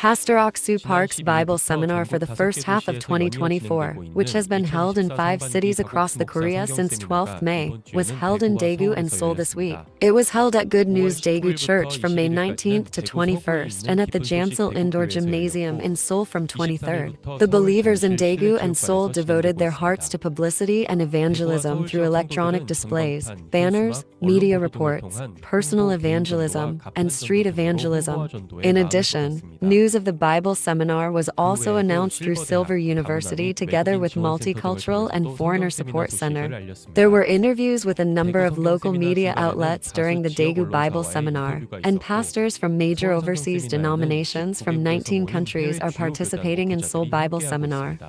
Pastor Ok-soo Park's Bible Seminar for the first half of 2024, which has been held in 5 cities across the Korea since 12th May, was held in Daegu and Seoul this week. It was held at Good News Daegu Church from May 19th to 21st and at the Jamsil Indoor Gymnasium in Seoul from 23rd. The believers in Daegu and Seoul devoted their hearts to publicity and evangelism through electronic displays, banners, media reports, personal evangelism, and street evangelism. In addition, news of the Bible Seminar was also announced through Silver University together with Multicultural and Foreigner Support Center. There were interviews with a number of local media outlets during the Daegu Bible Seminar, and pastors from major overseas denominations from 19 countries are participating in Seoul Bible Seminar.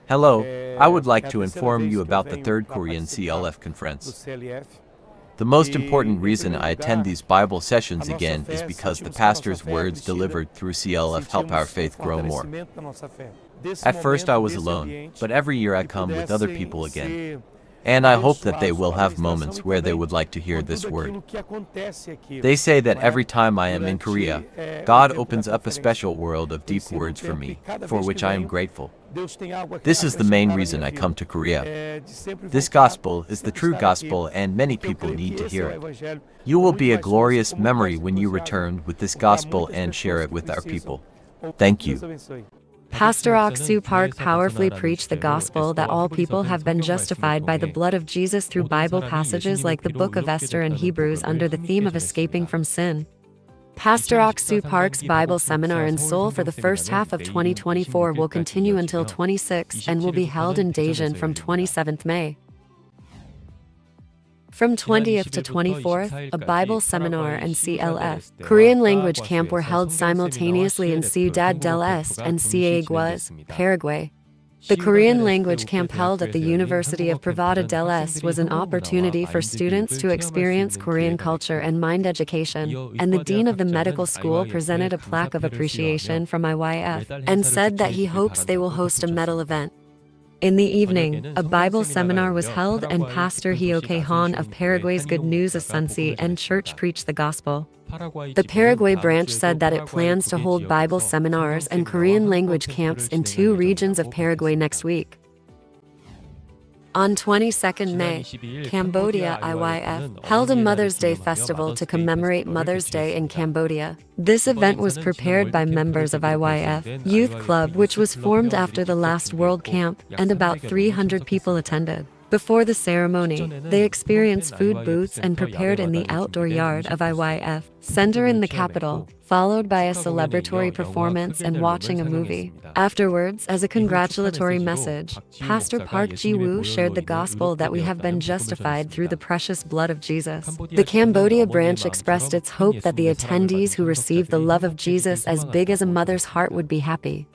Hello, I would like to inform you about the third Korean CLF conference. The most important reason I attend these Bible sessions again is because the pastor's words delivered through CLF help our faith grow more. At first I was alone, but every year I come with other people again. And I hope that they will have moments where they would like to hear this word. They say that every time I am in Korea, God opens up a special world of deep words for me, for which I am grateful. This is the main reason I come to Korea. This gospel is the true gospel and many people need to hear it. You will be a glorious memory when you return with this gospel and share it with our people. Thank you. Pastor Ok-soo Park powerfully preached the gospel that all people have been justified by the blood of Jesus through Bible passages like the book of Esther and Hebrews under the theme of escaping from sin. Pastor Ok-soo Park's Bible Seminar in Seoul for the first half of 2024 will continue until 26 and will be held in Daejeon from 27th May. From 20th to 24th, a Bible Seminar and CLF Korean language camp were held simultaneously in Ciudad del Este and Cieguas, Paraguay. The Korean language camp held at the University of Privada del Este was an opportunity for students to experience Korean culture and mind education, and the dean of the medical school presented a plaque of appreciation from IYF and said that he hopes they will host a medal event. In the evening, a Bible seminar was held and Pastor Hioke Han of Paraguay's Good News Asunci and Church preached the gospel. The Paraguay branch said that it plans to hold Bible seminars and Korean language camps in 2 regions of Paraguay next week. On 22nd May, Cambodia IYF held a Mother's Day festival to commemorate Mother's Day in Cambodia. This event was prepared by members of IYF Youth Club, which was formed after the last World Camp, and about 300 people attended. Before the ceremony, they experienced food booths and prepared in the outdoor yard of IYF Center in the capital, followed by a celebratory performance and watching a movie. Afterwards, as a congratulatory message, Pastor Park Ji-woo shared the gospel that we have been justified through the precious blood of Jesus. The Cambodia branch expressed its hope that the attendees who received the love of Jesus as big as a mother's heart would be happy.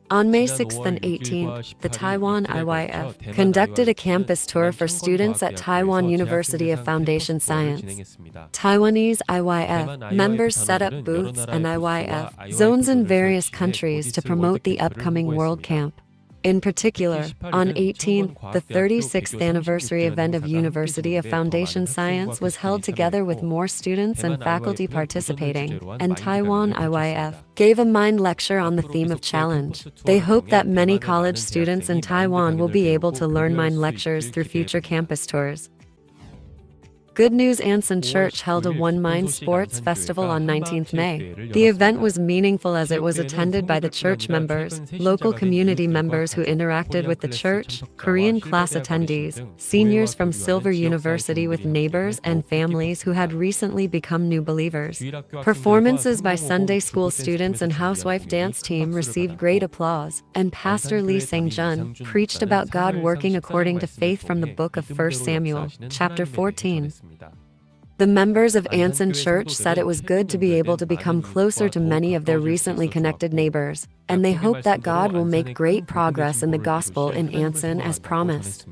On May 6th and 18th, the Taiwan IYF conducted a campus tour for students at Taiwan University of Foundation Science. Taiwanese IYF members set up booths and IYF zones in various countries to promote the upcoming World Camp. In particular, on 18th, the 36th anniversary event of University of Foundation Science was held together with more students and faculty participating, and Taiwan IYF gave a mind lecture on the theme of challenge. They hope that many college students in Taiwan will be able to learn mind lectures through future campus tours. Good News Anson Church held a One Mind Sports Festival on 19th May. The event was meaningful as it was attended by the church members, local community members who interacted with the church, Korean class attendees, seniors from Silver University with neighbors and families who had recently become new believers. Performances by Sunday school students and housewife dance team received great applause, and Pastor Lee Sang-jun preached about God working according to faith from the book of 1 Samuel, chapter 14. The members of Anson Church said it was good to be able to become closer to many of their recently connected neighbors, and they hope that God will make great progress in the gospel in Anson as promised.